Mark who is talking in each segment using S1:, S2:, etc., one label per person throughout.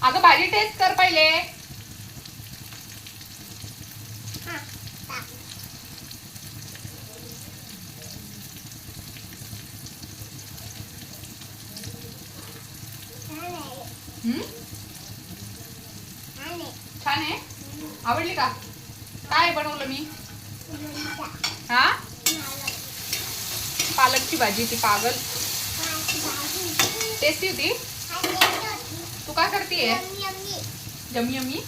S1: अगं भाजी टेस्ट कर पहिले. छान आहे. आवडली का? काय बनवलं मी? हा, पालकची भाजी. ती पागल टेस्टी होती. तू काय करतीये? यम्मी यम्मी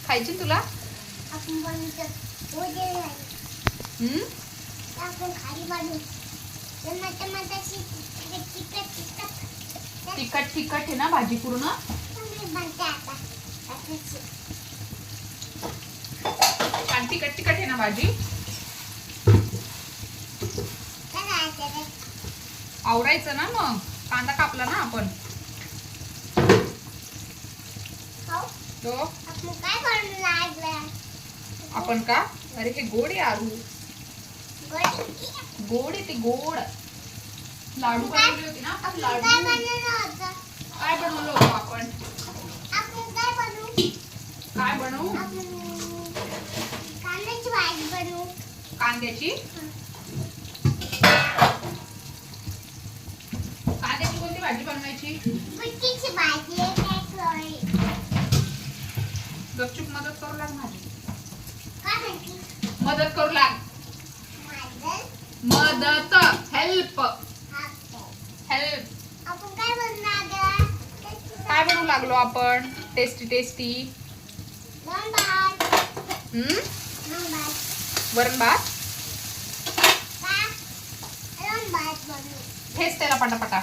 S1: खायची तुला? तिखट तिखट आहे ना भाजी पूर्ण. छान तिखट तिखट आहे ना भाजी. आवरायचं ना मग. कांदा कापला ना आपण. तो आपण का? अरे हे गोड आहे आरू. गोड आहे ते गोड. लाडू बनवले होते ना आपण. लाडू काय बनवलं होतं आपण? काय बनवू? कांद्याची. कांद्याची कोणती भाजी बनवायची? गपचूप मदत करू लाग माझी. मदत करू लाग. मदत. Help help. काय बनवू लागलो आपण? Tasty tasty. वरण भात. ठेच त्याला पटापटा.